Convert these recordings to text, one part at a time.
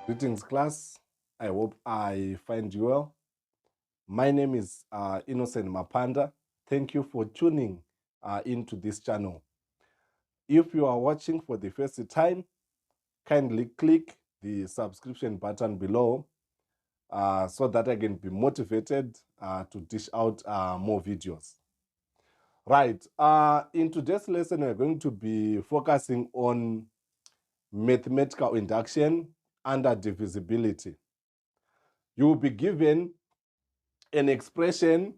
Greetings, class. I hope I find you well. My name is Innocent Mapanda. Thank you for tuning into this channel. If you are watching for the first time, kindly click the subscription button below so that I can be motivated to dish out more videos. Right, in today's lesson, we're going to be focusing on mathematical induction under divisibility. You will be given an expression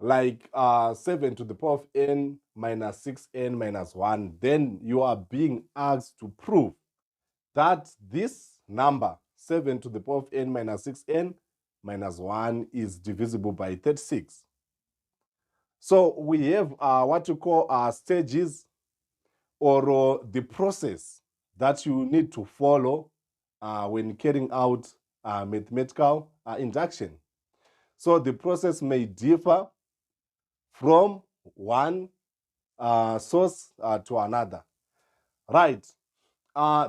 like 7 to the power of n minus 6n minus 1, then you are being asked to prove that this number, 7 to the power of n minus 6n minus 1, is divisible by 36. So we have what you call stages or the process that you need to follow when carrying out mathematical induction. So the process may differ from one source to another. Right,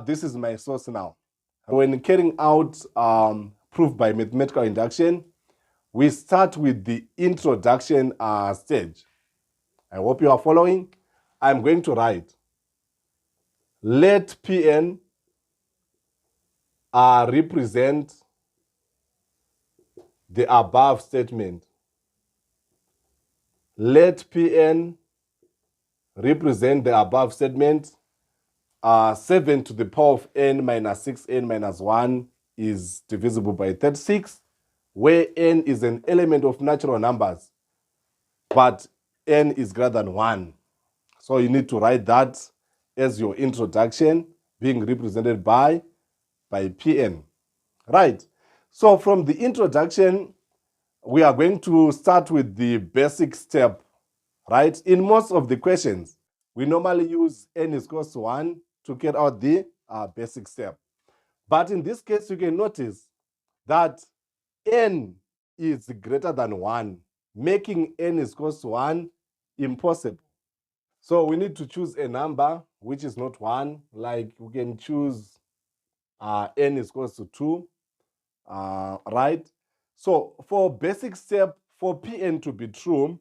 this is my source now. When carrying out proof by mathematical induction, we start with the introduction stage. I hope you are following. I'm going to write, let Pn represent the above statement. Let Pn represent the above statement. 7 to the power of n minus 6n minus 1 is divisible by 36, where n is an element of natural numbers, but n is greater than 1. So you need to write that as your introduction, being represented by Pn. Right. So from the introduction, we are going to start with the basic step. Right. In most of the questions, we normally use n is equals to 1 to carry out the basic step. But in this case, you can notice that n is greater than 1, making n is equals to 1 impossible. So we need to choose a number which is not 1, like we can choose n is equals to 2, right? So for basic step, for Pn to be true,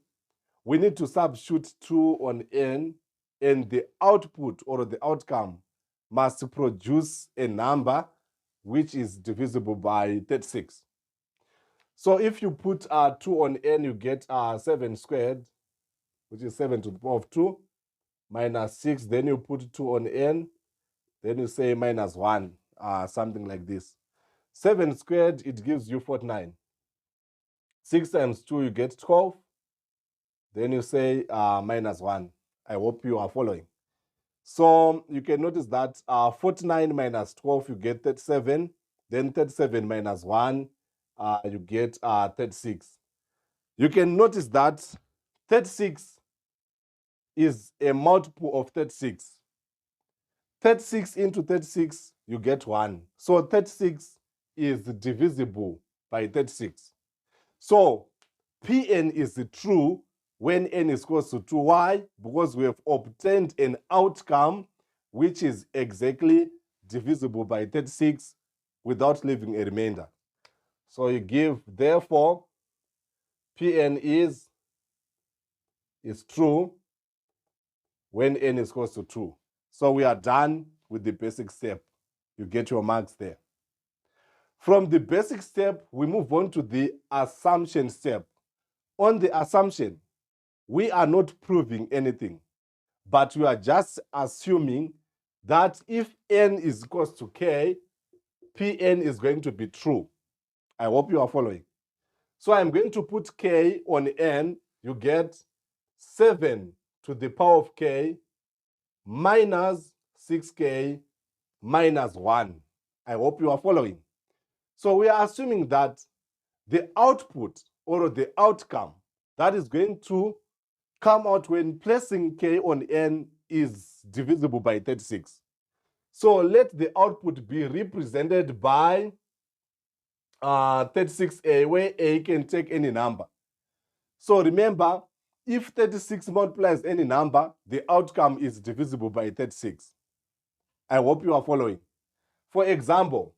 we need to substitute 2 on n, and the output or the outcome must produce a number which is divisible by 36. So if you put 2 on n, you get 7 squared, which is 7 to the power of 2, minus 6. Then you put 2 on n, then you say minus 1, something like this. 7 squared, it gives you 49. 6 times 2, you get 12. Then you say minus 1. I hope you are following. So you can notice that 49 minus 12, you get 37. Then 37 minus 1, you get 36. You can notice that 36 is a multiple of 36. 36 into 36, you get 1. So 36 is divisible by 36. So Pn is true when n is equals to 2. Why? Because we have obtained an outcome which is exactly divisible by 36 without leaving a remainder. So you give, therefore, Pn is true when n is equals to 2. So we are done with the basic step. You get your marks there. From the basic step, we move on to the assumption step. On the assumption, we are not proving anything, but we are just assuming that if n is equals to k, Pn is going to be true. I hope you are following. So I'm going to put k on n. You get 7 to the power of k minus 6k minus 1. I hope you are following. So we are assuming that the output or the outcome that is going to come out when placing k on n is divisible by 36. So let the output be represented by 36a, where a can take any number. So remember, if 36 multiplies any number, the outcome is divisible by 36. I hope you are following. For example,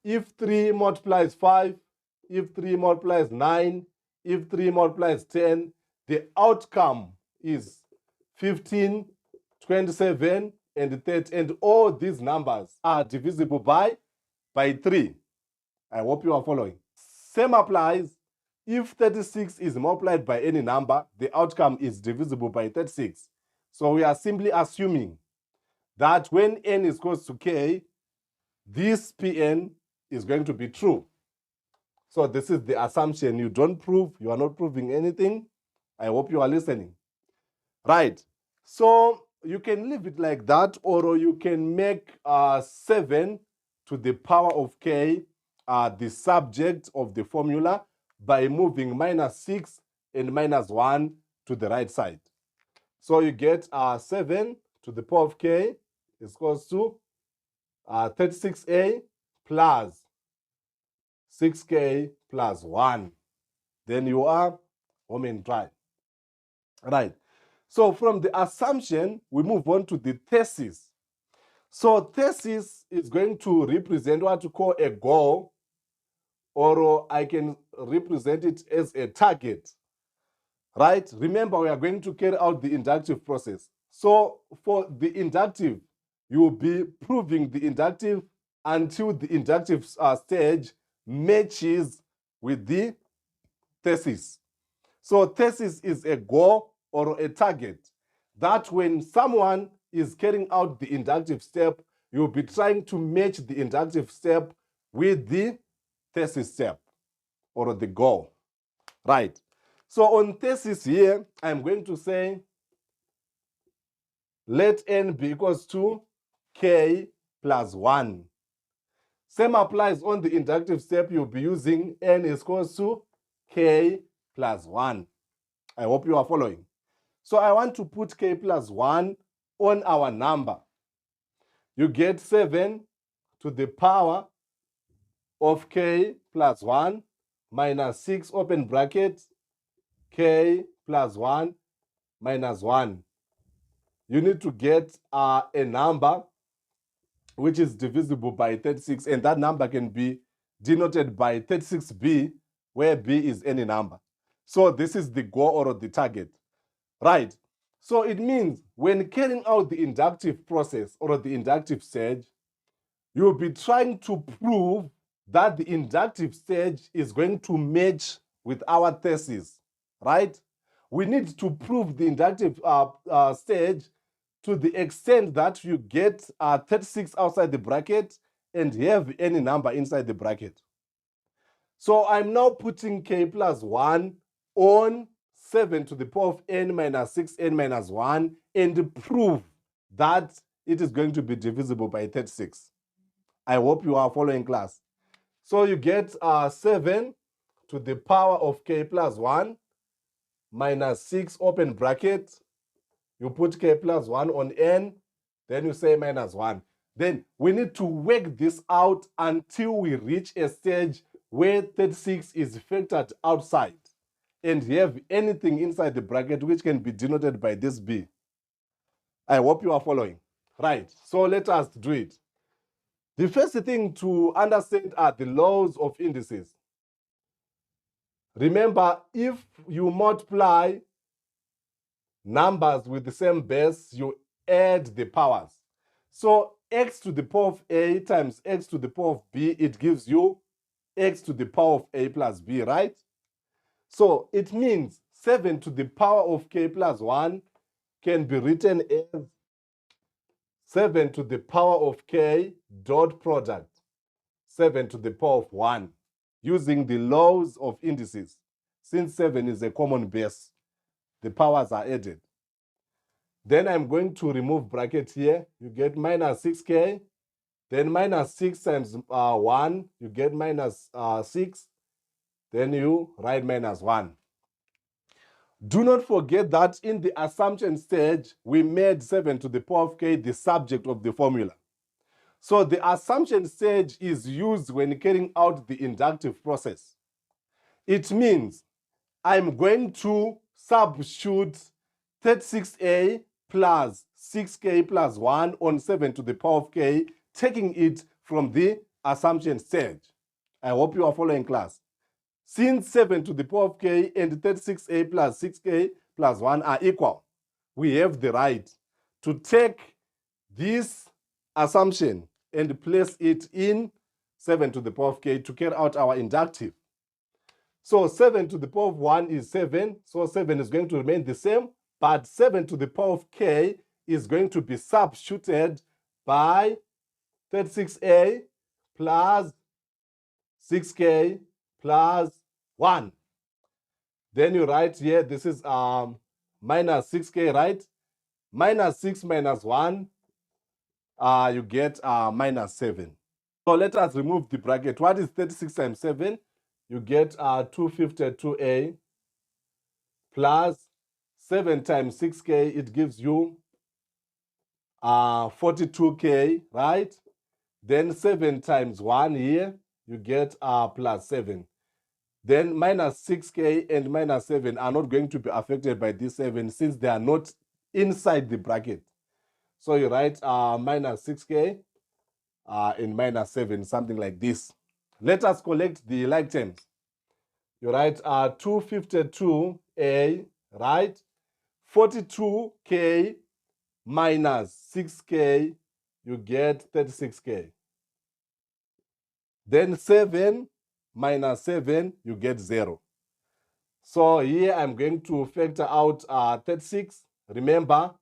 if 3 multiplies 5, if 3 multiplies 9, if 3 multiplies 10, the outcome is 15, 27, and 30. And all these numbers are divisible by 3. I hope you are following. Same applies. If 36 is multiplied by any number, the outcome is divisible by 36. So we are simply assuming that when n is equal to k, this Pn is going to be true. So this is the assumption. You don't prove, you are not proving anything. I hope you are listening. Right. So you can leave it like that, or you can make 7 to the power of k the subject of the formula by moving -6 and -1 to the right side. So you get 7 to the power of k is equals to 36a plus 6k plus 1. Then you are home and dry. Right. So from the assumption, we move on to the thesis. So thesis is going to represent what we call a goal, or I can represent it as a target. Right? Remember, we are going to carry out the inductive process. So for the inductive, you will be proving the inductive until the inductive stage matches with the thesis. So thesis is a goal or a target that when someone is carrying out the inductive step, you'll be trying to match the inductive step with the thesis step or the goal. Right. So on thesis here, I'm going to say let n be equals to k plus 1. Same applies on the inductive step. You'll be using n is equals to k plus 1. I hope you are following. So I want to put k plus 1 on our number. You get 7 to the power of k plus 1 minus 6 open bracket k plus 1 minus 1. You need to get a number which is divisible by 36, and that number can be denoted by 36b, where b is any number. So this is the goal or the target. Right. So it means when carrying out the inductive process or the inductive stage, you'll be trying to prove that the inductive stage is going to match with our thesis, right? We need to prove the inductive stage to the extent that you get 36 outside the bracket and have any number inside the bracket. So I'm now putting k plus 1 on 7 to the power of n minus 6n minus 1 and prove that it is going to be divisible by 36. I hope you are following, class. So you get 7 to the power of k plus 1 minus 6 open bracket. You put k plus 1 on n, then you say minus 1. Then we need to work this out until we reach a stage where 36 is factored outside and you have anything inside the bracket which can be denoted by this b. I hope you are following. Right, so let us do it. The first thing to understand are the laws of indices. Remember, if you multiply numbers with the same base, you add the powers. So x to the power of a times x to the power of b, it gives you x to the power of a plus b, right? So it means 7 to the power of k plus 1 can be written as 7 to the power of k dot product 7 to the power of 1 using the laws of indices. Since 7 is a common base, the powers are added. Then I'm going to remove bracket here. You get minus 6k. Then minus 6 times 1, you get minus 6. Then you write minus 1. Do not forget that in the assumption stage, we made 7 to the power of k the subject of the formula. So the assumption stage is used when carrying out the inductive process. It means I'm going to substitute 36a plus 6k plus 1 on 7 to the power of k, taking it from the assumption stage. I hope you are following, class. Since 7 to the power of k and 36a plus 6k plus 1 are equal, we have the right to take this assumption and place it in 7 to the power of k to carry out our inductive. So 7 to the power of 1 is 7, so 7 is going to remain the same, but 7 to the power of k is going to be substituted by 36a plus 6k plus 1. Then you write here, this is minus 6k, right? Minus 6 minus 1, you get minus 7. So let us remove the bracket. What is 36 times 7? You get 252a plus 7 times 6k, it gives you 42k, right? Then 7 times 1 here, you get plus 7. Then minus 6k and minus 7 are not going to be affected by this 7 since they are not inside the bracket. So you write minus 6k and minus 7, something like this. Let us collect the like terms. You write 252a, right? 42k minus 6k, you get 36k. Then 7 minus 7, you get 0. So here I'm going to factor out 36. Remember,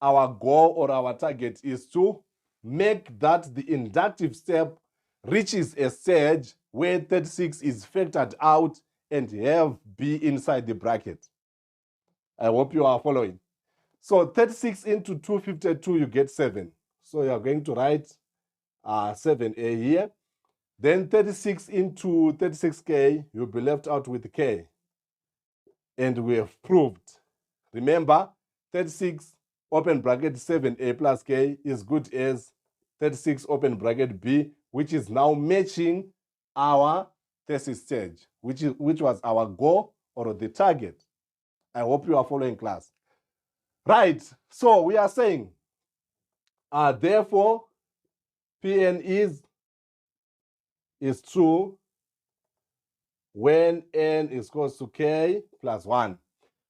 our goal or our target is to make that the inductive step reaches a stage where 36 is factored out and have B inside the bracket. I hope you are following. So 36 into 252, you get 7. So you are going to write 7a here. Then 36 into 36k, you'll be left out with k. And we have proved. Remember, 36 open bracket 7a plus k is good as 36 open bracket b, which is now matching our thesis stage, which was our goal or the target. I hope you are following, class. Right, so we are saying, therefore, Pn is true when n is equals to k plus 1.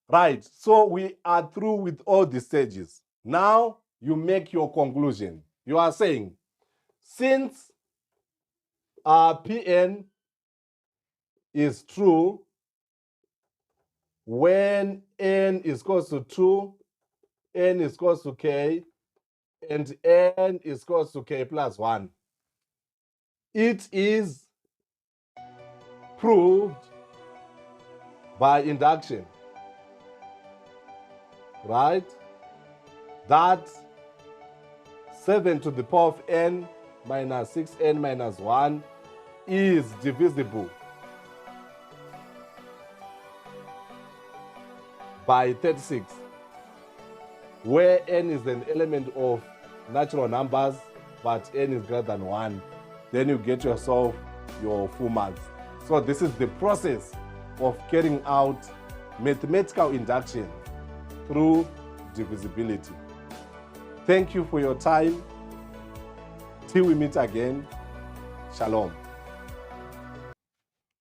Right, so we are through with all the stages. Now you make your conclusion. You are saying, since Pn is true when n is equals to 2, n is equals to k, and n is equals to k plus 1, it is proved by induction, right, that 7 to the power of n minus 6n minus 1 is divisible by 36, where n is an element of natural numbers, but n is greater than 1. Then you get yourself your full marks. So this is the process of carrying out mathematical induction through divisibility. Thank you for your time. Till we meet again, shalom.